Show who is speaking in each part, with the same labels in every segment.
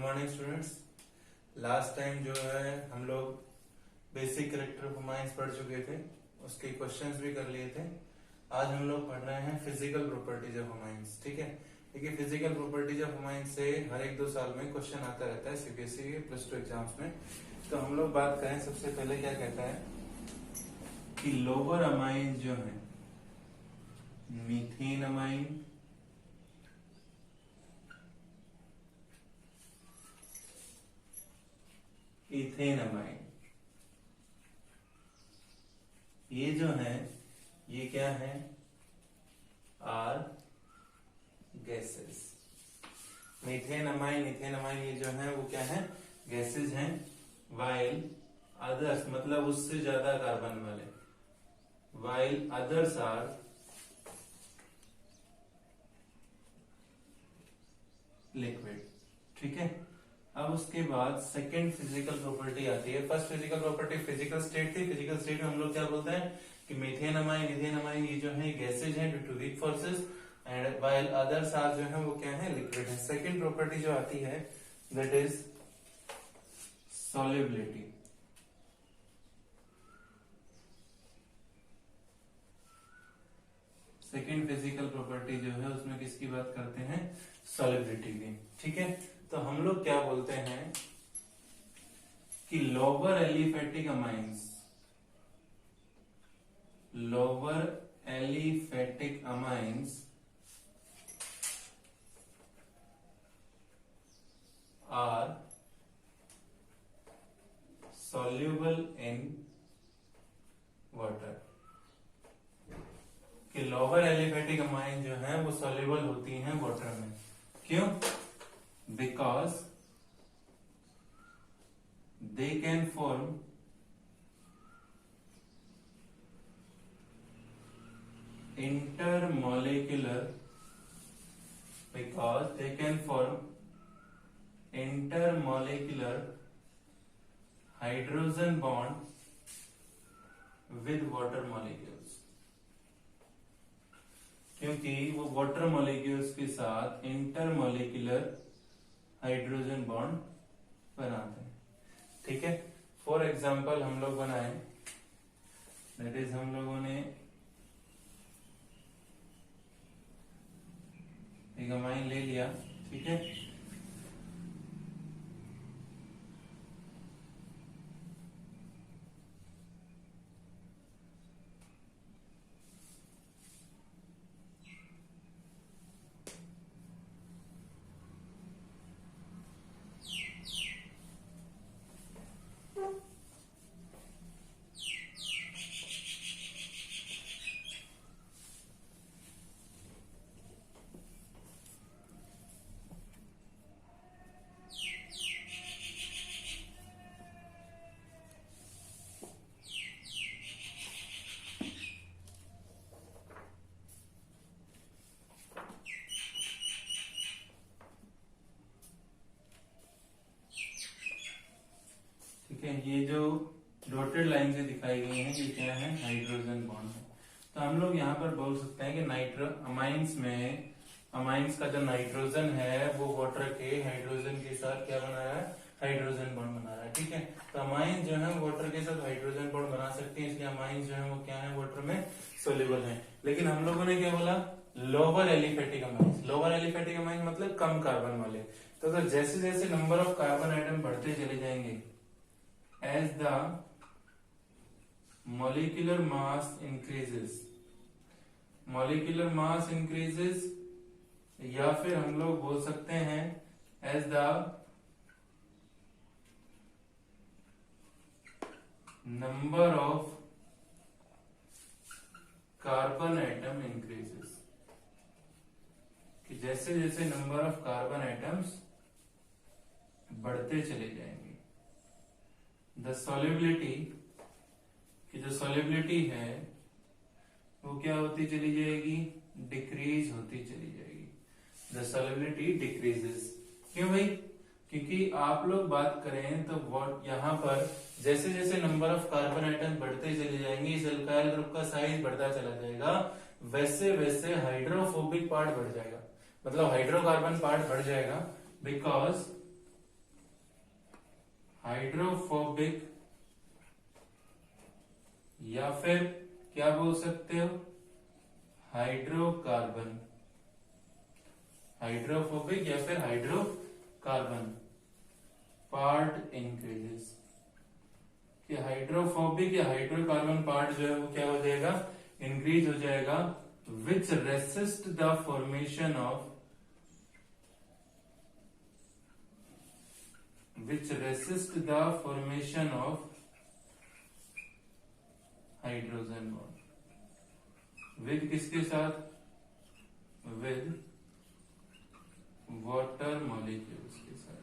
Speaker 1: Morning students. Last time जो है हम लोग बेसिक कैरेक्टर ऑफ अमाइंस पढ़ चुके थे, उसके क्वेश्चंस भी कर लिए थे। आज हम लोग पढ़ रहे हैं फिजिकल प्रॉपर्टीज ऑफ अमाइंस। ठीक है, देखिए फिजिकल प्रॉपर्टीज ऑफ अमाइंस से हर 1-2 साल में क्वेश्चन आता रहता है सीबीएसई के +2 एग्जाम्स में। तो हम लोग बात करें, सबसे पहले क्या कहता है कि लोअर अमाइन जो है मीथेन अमाइन, इथेन अमाइन, ये जो है ये क्या है, are gases. Methane amine, ethane amine ये जो है वो क्या है, गैसेस हैं। वाइल अदर्स मतलब उससे ज्यादा कार्बन वाले, वाइल अदर्स आर लिक्विड। ठीक है, अब उसके बाद सेकेंड फिजिकल प्रॉपर्टी आती है। First physical property physical state थी। फिजिकल स्टेट में हम लोग क्या बोलते हैं कि मीथेन अमाइन, इथेन अमाइन ये जो है गैसेज हैं due to weak forces, and while others are जो है वो क्या है, लिक्विड है। सेकेंड प्रॉपर्टी जो आती है that is solubility. Second physical property जो है उसमें किसकी बात करते हैं, सॉल्युबिलिटी की। ठीक है, तो हम लोग क्या बोलते हैं कि lower aliphatic amines, lower aliphatic amines are soluble in water। कि लोअर एलिफेटिक अमाइन जो है वो soluble होती हैं वाटर में। क्यों? Because they can form intermolecular, because they can form intermolecular hydrogen bond with water molecules। क्योंकि वो वाटर मॉलिक्यूल्स के साथ इंटरमोलिकुलर हाइड्रोजन बॉन्ड बनाते हैं। ठीक है, फॉर एग्जाम्पल हम लोग बनाए, दैट इज हम लोगों ने एक अमाइन ले लिया। ठीक है, ये जो डॉटेड लाइन से दिखाई गई है ये क्या है, हाइड्रोजन बॉन्ड है। तो हम लोग यहाँ पर बोल सकते हैं कि अमाइंस में, अमाइंस का जो नाइट्रोजन है वो वाटर के हाइड्रोजन के साथ क्या बना रहा है, हाइड्रोजन बॉन्ड बना रहा है। ठीक है, तो अमाइंस जो है वाटर के साथ हाइड्रोजन बॉन्ड बना सकते हैं, इसलिए अमाइंस जो है वो क्या है, वाटर में सोल्यूबल है। लेकिन हम लोगों ने क्या बोला, lower aliphatic amines. Lower aliphatic amines मतलब कम कार्बन वाले। तो जैसे जैसे नंबर ऑफ कार्बन आइटम बढ़ते चले जाएंगे, as the molecular mass increases, molecular mass increases, या फिर हम लोग बोल सकते हैं as the number of carbon atom increases, कि जैसे जैसे नंबर ऑफ कार्बन आइटम्स बढ़ते चले जाएंगे, द सॉल्युबिलिटी, कि जो सॉल्युबिलिटी है वो क्या होती चली जाएगी, डिक्रीज होती चली जाएगी। The solubility decreases. क्यों भाई? क्योंकि आप लोग बात करें तो यहाँ पर जैसे जैसे नंबर ऑफ कार्बन आइटम बढ़ते चले जाएंगे, इस अल्काइल ग्रुप का साइज बढ़ता चला जाएगा, वैसे वैसे हाइड्रोफोबिक पार्ट बढ़ जाएगा, मतलब हाइड्रोकार्बन पार्ट बढ़ जाएगा। बिकॉज हाइड्रोफोबिक, या फिर क्या बोल सकते हो, हाइड्रोकार्बन। हाइड्रोफोबिक या फिर हाइड्रोकार्बन पार्ट इंक्रीजेस, कि हाइड्रोफोबिक या हाइड्रोकार्बन पार्ट जो है वो क्या हो जाएगा, इंक्रीज हो जाएगा, which resist the formation of, which resist the formation of hydrogen bond, with किसके साथ, with water molecules के साथ।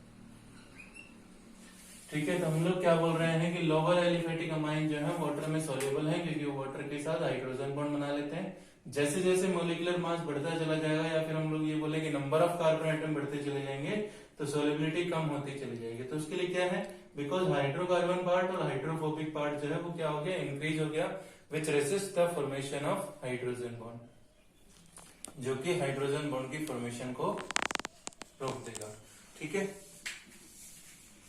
Speaker 1: ठीक है, तो हम लोग क्या बोल रहे हैं कि लोअर एलिफेटिक अमाइन जो है वाटर में सॉल्युबल है, क्योंकि वो वाटर के साथ हाइड्रोजन बॉन्ड बना लेते हैं। जैसे जैसे मोलिकुलर मास बढ़ता चला जाएगा, या फिर हम लोग ये बोले कि नंबर ऑफ कार्बन आइटम बढ़ते चले जाएंगे, तो सोलिबिलिटी कम होती चली जाएगी। तो उसके लिए क्या है, बिकॉज हाइड्रोकार्बन पार्ट और हाइड्रोफोबिक पार्ट जो है वो क्या हो गया, इंक्रीज हो गया, which resist the formation of hydrogen bond, जो कि हाइड्रोजन बॉन्ड की फॉर्मेशन को रोक देगा। ठीक है,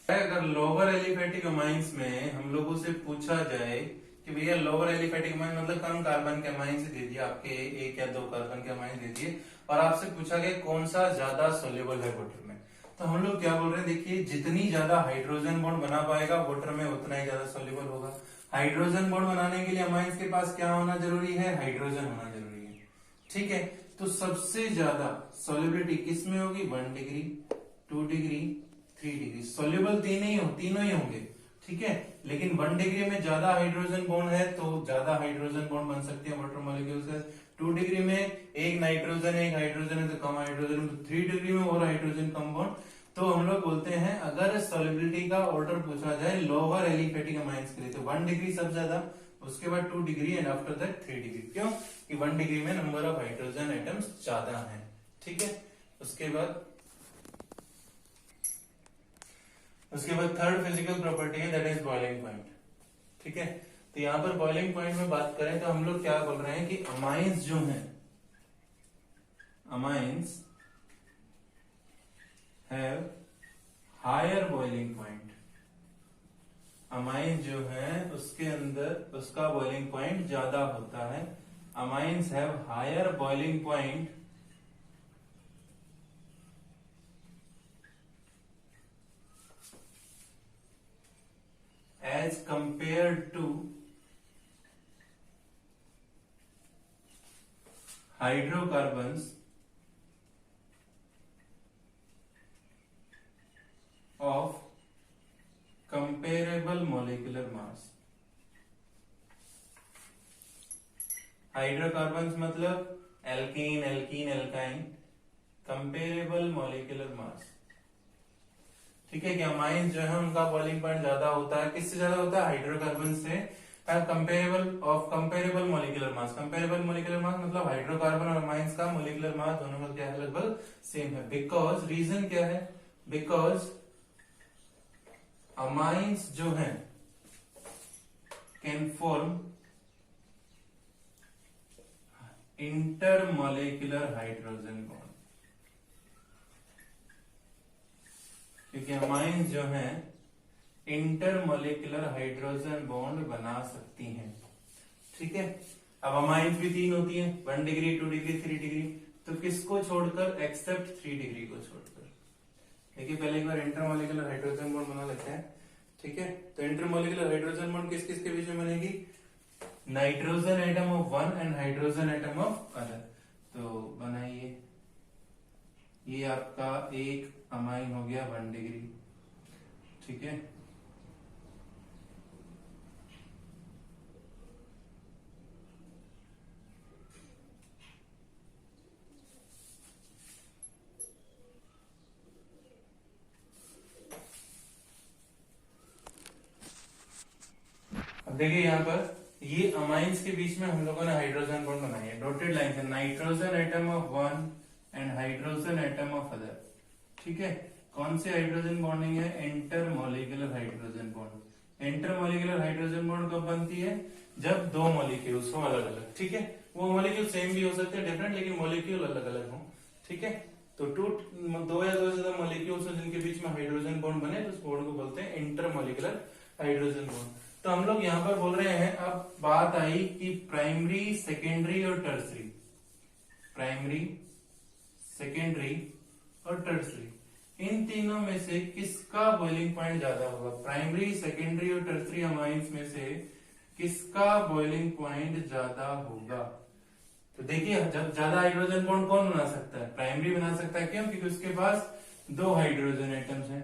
Speaker 1: अगर लोअर एलिफेटिक अमाइंस में हम लोगों से पूछा जाए कि भैया लोअर एलिफेटिक अमाइन मतलब कम कार्बन के अमाइंस दे दिए, आपके एक या दो कार्बन के अमाइंस दे दिए, और आपसे पूछा गया कौन सा ज्यादा सोल्यूबल है वाटर में, तो हम लोग क्या बोल रहे हैं, देखिए जितनी ज्यादा हाइड्रोजन बॉन्ड बना पाएगा वाटर में उतना ही ज्यादा सोल्यूबल होगा। हाइड्रोजन बॉन्ड बनाने के लिए अमाइंस के पास क्या होना जरूरी है, हाइड्रोजन होना जरूरी है। ठीक है, तो सबसे ज्यादा सोल्यूबिलिटी किस में होगी, 1 डिग्री, 2 डिग्री, 3 डिग्री। सोल्यूबल तीनों ही होंगे। ठीक है, लेकिन 1 डिग्री में ज्यादा हाइड्रोजन बॉन्ड है तो ज्यादा हाइड्रोजन बॉन्ड बन सकते हैं वाटर मॉलिक्यूल से। 2 डिग्री में एक नाइट्रोजन एक हाइड्रोजन है तो कम हाइड्रोजन, तो 3 डिग्री में और हाइड्रोजन कम बॉन्ड। तो हम लोग बोलते हैं अगर सोल्युबिलिटी का ऑर्डर पूछा जाए लोअर एलिफेटिक अमाइंस के लिए तो 1 डिग्री सबसे ज्यादा, उसके बाद 2 degree and after that 3 degree. क्यों कि 1 डिग्री में नंबर ऑफ हाइड्रोजन आइटम्स ज्यादा है। ठीक है, उसके बाद थर्ड फिजिकल प्रॉपर्टी है दैट इज बॉइलिंग पॉइंट। ठीक है, तो यहां पर बॉइलिंग पॉइंट में बात करें तो हम लोग क्या बोल रहे हैं कि अमाइंस जो हैं, amines have higher boiling point. Amines जो है उसके अंदर उसका बॉइलिंग पॉइंट ज्यादा होता है। Amines have higher boiling point as compared to hydrocarbons of comparable molecular mass। Hydrocarbons मतलब alkene, alkene, alkyne, comparable molecular mass. ठीक है, कि अमाइंस जो है उनका बॉइलिंग पॉइंट ज्यादा होता है, किससे ज्यादा होता है, हाइड्रोकार्बन से। कंपेरेबल मॉलिक्यूलर मास, कंपेरेबल मॉलिक्यूलर मास मतलब हाइड्रोकार्बन और अमाइंस का मॉलिक्यूलर मास दोनों का क्या है, लगभग सेम है। बिकॉज रीजन क्या है, बिकॉज अमाइंस जो है can form intermolecular hydrogen bond, क्योंकि अमाइंस जो है इंटरमॉलिक्यूलर हाइड्रोजन बॉन्ड बना सकती हैं। ठीक है, अब अमाइंस भी 3 होती हैं, 1 डिग्री, 2 डिग्री, 3 डिग्री, तो किसको छोड़कर, एक्सेप्ट 3 डिग्री को छोड़कर। देखिए पहले एक बार इंटरमॉलिक्यूलर हाइड्रोजन बॉन्ड बना लेते हैं। ठीक है, तो इंटरमॉलिक्यूलर हाइड्रोजन बॉन्ड किस किस के बीच में बनेगी, nitrogen atom of one and hydrogen atom of other. तो बनाइए, ये आपका एक अमाइन हो गया 1 डिग्री। ठीक है, अब देखिए यहाँ पर ये अमाइंस के बीच में हम लोगों ने हाइड्रोजन बॉन्ड बनाई है, डॉटेड लाइन से, nitrogen atom of one and hydrogen atom of other. ठीक है, कौन सी हाइड्रोजन बॉन्डिंग है, intermolecular hydrogen bond. Intermolecular hydrogen bond कब बनती है, जब 2 मॉलिक्यूल्स हो अलग अलग। ठीक है, वो मॉलिक्यूल सेम भी हो सकते हैं, डिफरेंट, लेकिन मॉलिक्यूल अलग अलग हो। ठीक है, तो 2 या 2 से ज्यादा मॉलिक्यूल मॉलिक्यूल्स हो जिनके बीच में हाइड्रोजन बॉन्ड बने तो उस बॉन्ड को बोलते हैं इंटरमॉलिक्यूलर हाइड्रोजन बॉन्ड। तो हम लोग यहाँ पर बोल रहे हैं, अब बात आई कि प्राइमरी, सेकेंडरी और टर्सरी, प्राइमरी, सेकेंडरी और टर्सरी, इन तीनों में से किसका बॉइलिंग पॉइंट ज्यादा होगा? प्राइमरी, सेकेंडरी और टर्सरी अमाइंस में से किसका बॉइलिंग पॉइंट ज्यादा होगा? तो देखिए, जब ज्यादा हाइड्रोजन बॉन्ड कौन बना सकता है? प्राइमरी बना सकता है। क्यों? क्योंकि उसके पास 2 हाइड्रोजन एटम्स हैं।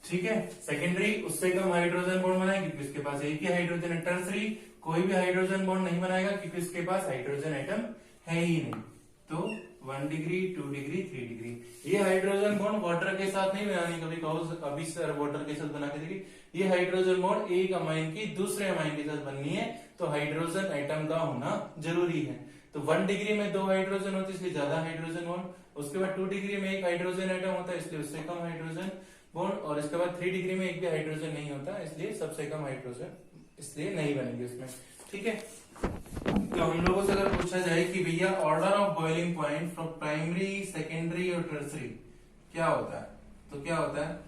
Speaker 1: ठीक है। सेकेंडरी उससे कम हाइड्रोजन बॉन्ड बनाएगा क्योंकि उसके पास एक ही हाइड्रोजन है। टर्सरी कोई भी हाइड्रोजन बॉन्ड नहीं बनाएगा क्योंकि उसके पास हाइड्रोजन एटम है ही नहीं। तो 1 डिग्री, 2 डिग्री, 3 डिग्री, ये हाइड्रोजन बॉन्ड वाटर के साथ नहीं बनानी। कभी कहो अभी सर वाटर के साथ बना के देखिए, ये हाइड्रोजन बॉन्ड एक अमाइन की दूसरे अमाइन के साथ बननी है तो हाइड्रोजन एटम का होना जरूरी है। तो 1 डिग्री में 2 हाइड्रोजन होते इसलिए ज्यादा हाइड्रोजन बॉन्ड। उसके बाद 2 डिग्री में एक हाइड्रोजन एटम होता है इसलिए उससे कम हाइड्रोजन बॉन्ड। और इसके बाद 3 डिग्री में एक भी हाइड्रोजन नहीं होता इसलिए सबसे कम हाइड्रोजन इसलिए नहीं बनेंगे उसमें। ठीक है। तो हम लोगों से अगर पूछा जाए कि भैया order of boiling point from primary, secondary और टर्सरी क्या होता है, तो क्या होता है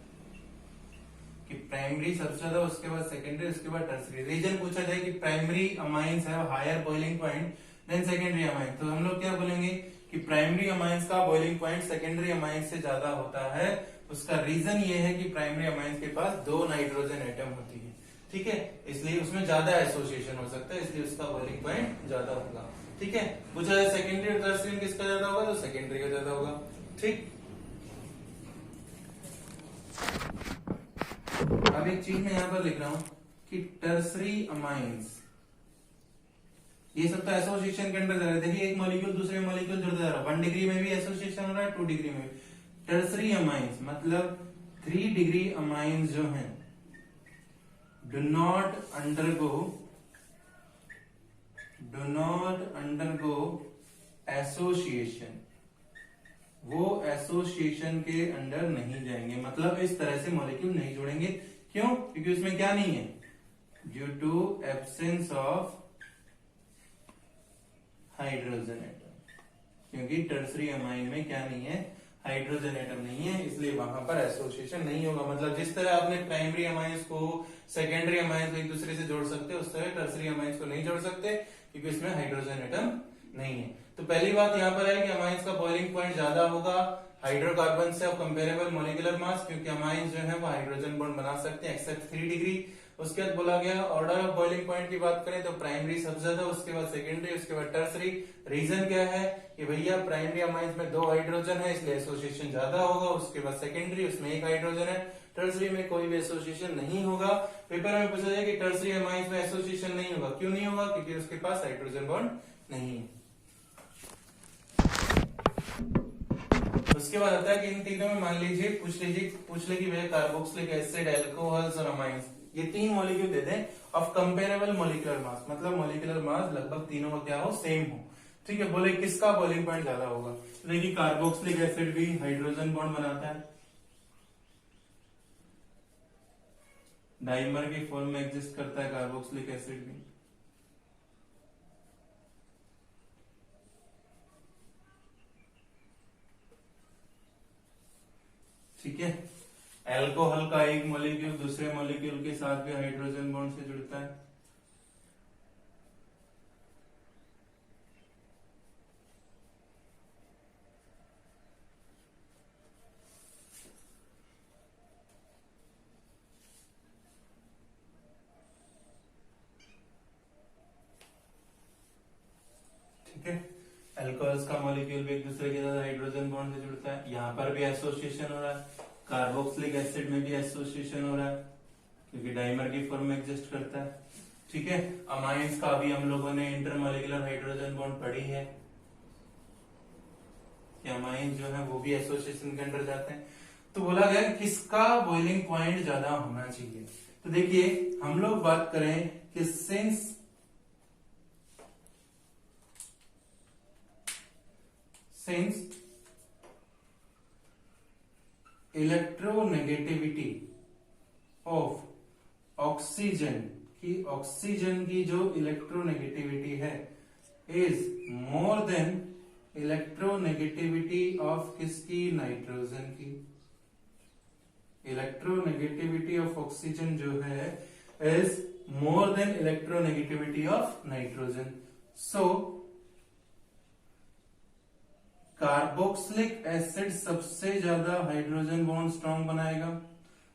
Speaker 1: कि प्राइमरी सबसे ज्यादा, उसके बाद सेकेंडरी, उसके बाद टर्सरी। रीजन पूछा जाए कि प्राइमरी अमाइंस है higher boiling point than secondary amines, तो हम लोग क्या बोलेंगे कि प्राइमरी अमाइंस का बॉइलिंग पॉइंट सेकेंडरी अमाइंस से ज्यादा होता है। उसका रीजन ये है कि प्राइमरी अमाइंस के पास 2 नाइट्रोजन एटम होती है। ठीक है, इसलिए उसमें ज्यादा एसोसिएशन हो सकता है, इसलिए उसका बॉइलिंग पॉइंट ज्यादा होगा। ठीक है। पूछा जाए सेकेंडरी और टर्सरी में किसका ज्यादा होगा, तो सेकेंडरी का ज्यादा होगा। ठीक। अब एक चीज मैं यहां पर लिख रहा हूं कि टर्सरी अमाइंस, ये सब तो एसोसिएशन के अंडर जा रहा है। देखिए, एक मॉलिक्यूल दूसरे मॉलिक्यूल जुड़ता जा रहा है। 1 डिग्री में भी एसोसिएशन हो रहा है, 2 डिग्री में भी। टर्सरी अमाइंस मतलब 3 डिग्री अमाइंस जो हैं do not undergo एसोसिएशन, वो एसोसिएशन के अंडर नहीं जाएंगे। मतलब इस तरह से मॉलिक्यूल नहीं जोड़ेंगे। क्यों? क्योंकि उसमें क्या नहीं है, due to absence of hydrogen atom. क्योंकि टर्सरी अमाइन में क्या नहीं है, हाइड्रोजन एटम नहीं है, इसलिए वहां पर एसोसिएशन नहीं होगा। मतलब जिस तरह आपने प्राइमरी अमाइंस को सेकेंडरी अमाइंस को एक दूसरे से जोड़ सकते हो, उस तरह टर्सरी अमाइंस को नहीं जोड़ सकते क्योंकि इसमें हाइड्रोजन एटम नहीं है। तो पहली बात यहाँ पर है कि अमाइंस का बॉइलिंग पॉइंट ज्यादा होगा हाइड्रोकार्बन से ऑफ कंपेरेबल मॉलिक्यूलर मास, क्योंकि अमाइंस जो है वो हाइड्रोजन बॉन्ड बना सकते हैं एक्सेप्ट 3 डिग्री। उसके बाद बोला गया ऑर्डर ऑफ बॉइलिंग पॉइंट की बात करें तो प्राइमरी सबसे ज्यादा, उसके बाद सेकेंडरी, उसके बाद टर्सरी। रीजन क्या है कि भैया प्राइमरी अमाइंस में 2 हाइड्रोजन है इसलिए एसोसिएशन ज्यादा होगा। उसके बाद सेकेंडरी, उसमें 1 हाइड्रोजन है। टर्सरी में कोई भी एसोसिएशन नहीं होगा। पेपर में पूछा जाए कि टर्सरी अमाइंस में एसोसिएशन नहीं होगा, क्यों नहीं होगा? क्योंकि उसके पास हाइड्रोजन बॉन्ड नहीं है। उसके बाद आता है कि इन तीनों में मान लीजिए पूछ ले कि भैया कार्बोक्सिलिक एसिड, अल्कोहल्स और अमाइंस, ये 3 मॉलिक्यूल दे दें ऑफ कंपेरेबल मॉलिक्यूलर मास, मतलब मॉलिक्यूलर मास लगभग तीनों का क्या हो, सेम हो। ठीक है। बोले किसका बॉइलिंग पॉइंट ज्यादा होगा, तो देखिए कार्बोक्सिलिक एसिड भी हाइड्रोजन बॉन्ड बनाता है, डाइमर के फॉर्म में एग्जिस्ट करता है कार्बोक्सिलिक एसिड भी। ठीक है। अल्कोहल का एक मॉलिक्यूल दूसरे मॉलिक्यूल के साथ भी हाइड्रोजन बॉन्ड से जुड़ता है। ठीक है। अल्कोहल्स का मॉलिक्यूल भी एक दूसरे के साथ हाइड्रोजन बॉन्ड से जुड़ता है। यहाँ पर भी एसोसिएशन हो रहा है, कार्बोक्सिलिक एसिड में भी एसोसिएशन हो रहा है क्योंकि डाइमर की फॉर्म में एग्जिस्ट करता है। ठीक है। अमाइंस का भी हम लोगों ने इंटरमॉलिक्यूलर हाइड्रोजन बॉन्ड पढ़ी है कि अमाइंस जो है वो भी एसोसिएशन के अंदर जाते हैं। तो बोला गया किसका बॉइलिंग पॉइंट ज्यादा होना चाहिए, तो देखिए हम लोग बात करें कि सिंस इलेक्ट्रोनेगेटिविटी ऑफ ऑक्सीजन की जो इलेक्ट्रोनेगेटिविटी है is more than electronegativity of किसकी? नाइट्रोजन की। इलेक्ट्रोनेगेटिविटी ऑफ ऑक्सीजन जो है is more than electronegativity of nitrogen. So carboxylic acid सबसे ज्यादा हाइड्रोजन बॉन्ड स्ट्रॉन्ग बनाएगा।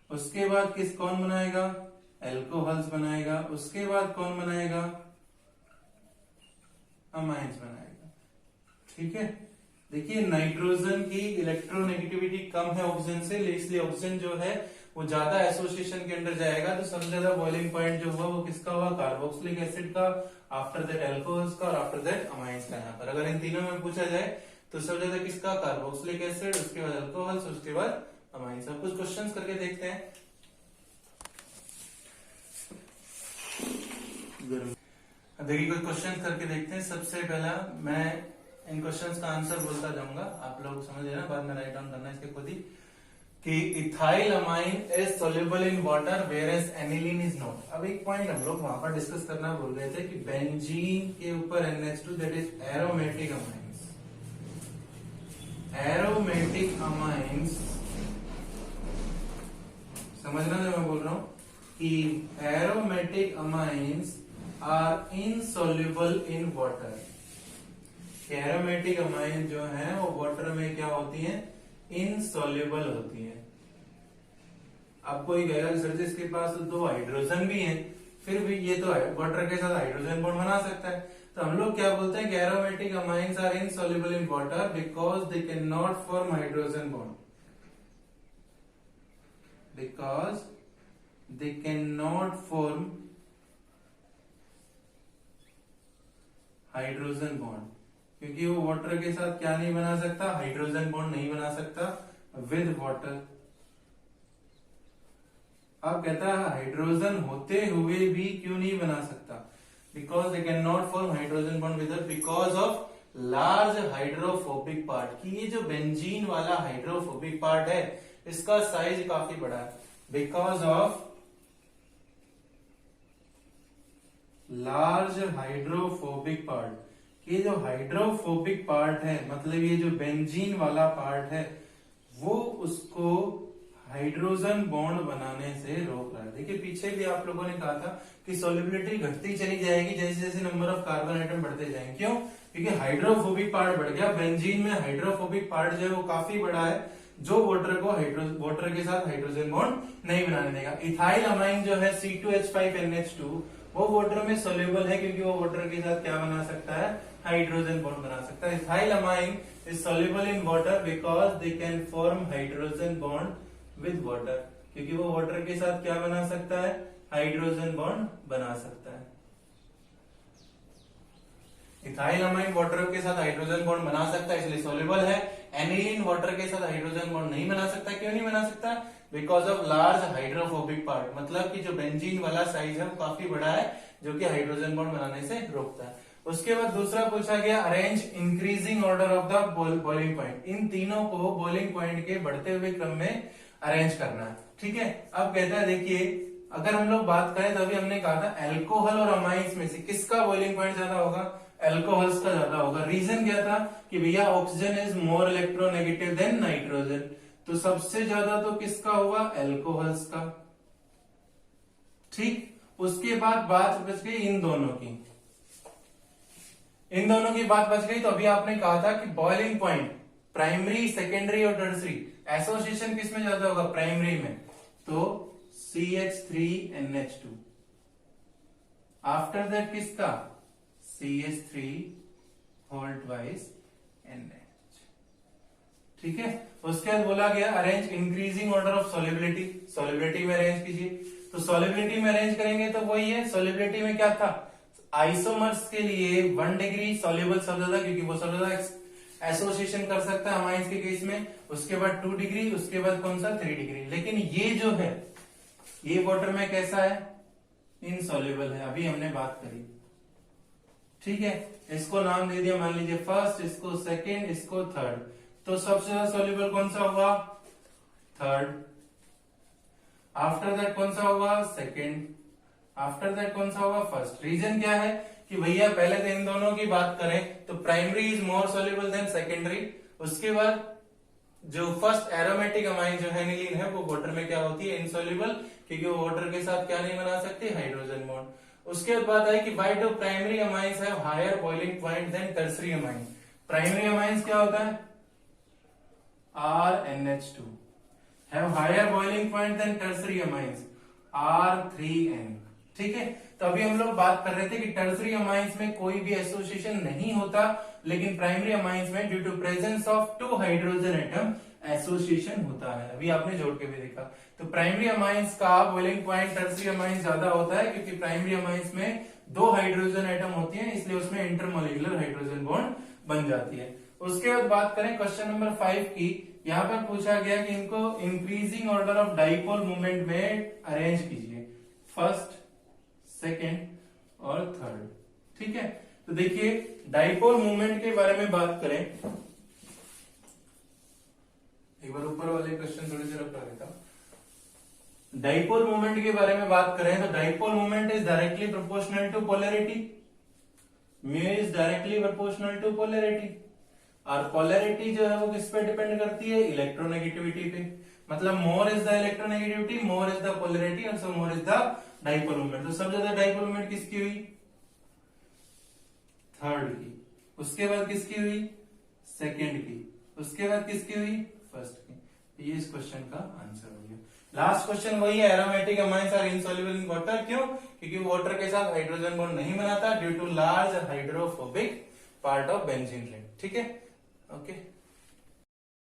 Speaker 1: उसके बाद कौन बनाएगा? एल्कोहल्स बनाएगा। उसके बाद कौन बनाएगा? अमाइंस बनाएगा। ठीक है, देखिए नाइट्रोजन की इलेक्ट्रोनेगेटिविटी कम है ऑक्सीजन से, इसलिए ऑक्सीजन जो है वो ज्यादा एसोसिएशन के अंदर जाएगा। तो सबसे ज्यादा बॉइलिंग पॉइंट जो हुआ वो किसका हुआ? कार्बोक्सिलिक एसिड का, आफ्टर दैट एल्कोहल्स का और आफ्टर दैट अमाइंस का। यहाँ पर अगर इन तीनों में पूछा जाए तो सबसे ज्यादा किसका? कार्बोक्सिलिक एसिड, उसके बाद अल्कोहल्स, उसके बाद अमाइंस। अब कुछ क्वेश्चंस करके देखते हैं। देखिए कुछ क्वेश्चन करके देखते हैं। सबसे पहला मैं इन क्वेश्चंस का आंसर बोलता जाऊंगा, आप लोग समझ लेना, बाद में राइट डाउन करना इसके खुद ही। कि ethyl amine is soluble in water whereas aniline is not. अब एक पॉइंट हम लोग वहां पर डिस्कस करना भूल गए थे कि बेंजीन के ऊपर NH2 that is aromatic amines. Aromatic amines समझना जो मैं बोल रहा हूं कि aromatic amines are insoluble in water. Aromatic amine जो है वो वाटर में क्या होती है? इनसॉल्युबल होती है। अब कोई कहेगा कि सर जी इसके पास तो 2 हाइड्रोजन भी हैं, फिर भी ये तो वाटर के साथ हाइड्रोजन बॉन्ड बना सकता है। तो हम लोग क्या बोलते हैं कि aromatic amines are insoluble in water because they can not form hydrogen bond. Because they can not form hydrogen bond, क्योंकि वो वाटर के साथ क्या नहीं बना सकता? हाइड्रोजन बॉन्ड नहीं बना सकता विद वाटर। अब कहता है हाइड्रोजन होते हुए भी क्यों नहीं बना सकता? Because they can not form hydrogen bond with because of large hydrophobic part. कि ये जो बेंजीन वाला हाइड्रोफोबिक पार्ट है इसका साइज काफी बड़ा है। Because of large hydrophobic part. ये जो हाइड्रोफोबिक पार्ट है मतलब ये जो बेंजीन वाला पार्ट है वो उसको हाइड्रोजन बॉन्ड बनाने से रोक रहा है। देखिए पीछे भी आप लोगों ने कहा था कि सोलिबिलिटी घटती चली जाएगी जैसे जैसे नंबर ऑफ कार्बन आइटम बढ़ते जाएंगे। क्यों? क्योंकि हाइड्रोफोबिक पार्ट बढ़ गया। बेंजीन में हाइड्रोफोबिक पार्ट जो है वो काफी बड़ा है जो वाटर के साथ हाइड्रोजन बॉन्ड नहीं बनाने देगा। इथाइल अमाइन जो है C2H5NH2 वो वाटर में सोल्यूबल है क्योंकि वो वाटर के साथ क्या बना सकता है? हाइड्रोजन बॉन्ड बना सकता है। Ethyl amine is soluble in water because they can form hydrogen bond with water, क्योंकि वो वाटर के साथ क्या बना सकता है? हाइड्रोजन बॉन्ड बना सकता है। इथाइल अमाइन वाटर के साथ हाइड्रोजन बॉन्ड बना सकता है इसलिए सोल्यूबल है। एनिलीन वाटर के साथ हाइड्रोजन बॉन्ड नहीं बना सकता। क्यों नहीं बना सकता? Because of large hydrophobic part. मतलब कि जो बेंजीन वाला साइज है वो काफी बड़ा है जो कि हाइड्रोजन बॉन्ड बनाने से रोकता है। उसके बाद दूसरा पूछा गया arrange increasing order of the boiling point. इन तीनों को बॉइलिंग पॉइंट के बढ़ते हुए क्रम में अरेंज करना है। ठीक है, अब कहता है देखिए अगर हम लोग बात करें तो अभी हमने कहा था एल्कोहल और अमाइंस में से किसका बॉइलिंग पॉइंट ज्यादा होगा? एल्कोहल्स का ज्यादा होगा। रीजन क्या था कि भैया oxygen is more electronegative than nitrogen, तो सबसे ज्यादा तो किसका हुआ? एल्कोहल्स का। ठीक, उसके बाद बात बच गई इन दोनों की। इन दोनों की बात बच गई तो अभी आपने कहा था कि बॉइलिंग पॉइंट प्राइमरी, सेकेंडरी और टर्सरी एसोसिएशन किसमें ज्यादा होगा? प्राइमरी में। तो CH3NH2। आफ्टर दैट किसका? CH3 whole twice NH। ठीक है, उसके बाद बोला गया arrange increasing order of solubility. Solubility में अरेंज कीजिए। तो सॉल्युबिलिटी में अरेंज करेंगे तो वही है। सॉल्युबिलिटी में क्या था? आइसोमर्स के लिए 1 डिग्री सॉल्युबल सबसे ज्यादा, क्योंकि वो सबसे ज्यादा एसोसिएशन कर सकता है अमाइंस के केस में। उसके बाद 2 डिग्री, उसके बाद कौन सा? 3 डिग्री। लेकिन ये जो है ये वाटर में कैसा है? इनसॉल्युबल है। अभी हमने बात करी। ठीक है, इसको नाम दे दिया मान लीजिए फर्स्ट, इसको सेकेंड, इसको थर्ड। तो सबसे ज्यादा सॉल्युबल कौन सा हुआ? थर्ड। आफ्टर दैट कौन सा हुआ? सेकेंड। आफ्टर दैट कौन सा हुआ? फर्स्ट। रीजन क्या है कि भैया पहले तो इन दोनों की बात करें तो primary is more soluble than secondary. उसके बाद जो फर्स्ट एरोमेटिक अमाइन जो है एनिलीन है वो वाटर में क्या होती है, इनसोल्यूबल, क्योंकि वो वाटर के साथ क्या नहीं बना सकती, हाइड्रोजन बॉन्ड। उसके बाद बात आई कि why do primary amines have higher boiling point than tertiary amine. Primary amines क्या होता है, RNH2 have higher boiling point than tertiary amines R3N। ठीक है, तो अभी हम लोग बात कर रहे थे कि टर्सरी अमाइंस में कोई भी एसोसिएशन नहीं होता, लेकिन प्राइमरी अमाइंस में due to presence of 2 hydrogen atom association होता है। अभी आपने जोड़ के भी देखा। तो प्राइमरी अमाइंस का बॉइलिंग पॉइंट टर्सरी अमाइंस ज्यादा होता है, क्योंकि प्राइमरी अमाइंस में 2 हाइड्रोजन एटम होती है, इसलिए उसमें इंटरमोलिकुलर हाइड्रोजन बॉन्ड बन जाती है। उसके बाद बात करें क्वेश्चन नंबर 5 की। यहाँ पर पूछा गया कि इनको increasing order of dipole movement में अरेंज कीजिए, फर्स्ट, सेकेंड और थर्ड। ठीक है, तो देखिए डाइपोल मूवमेंट के बारे में बात करें, एक बार ऊपर वाले क्वेश्चन थोड़ी सी रख देता हूं। डाइपोल मूवमेंट के बारे में बात करें तो dipole movement is directly proportional to polarity, mu is directly proportional to polarity, और पोलैरिटी जो है वो किस पे डिपेंड करती है, इलेक्ट्रोनेगेटिविटी पे। मतलब more is the electronegativity, more is the polarity, और so more is the dipole movement. तो सबसे ज्यादा डाइपोल मूवमेंट किसकी हुई, थर्ड की। उसके बाद किसकी हुई, सेकेंड की। उसके बाद किसकी हुई, फर्स्ट की। ये इस क्वेश्चन का आंसर हो गया। लास्ट क्वेश्चन वही है, aromatic amines are insoluble in water. क्यों, क्योंकि वाटर के साथ हाइड्रोजन बॉन्ड नहीं बनाता due to large hydrophobic part of benzene ring. ठीक है, ओके।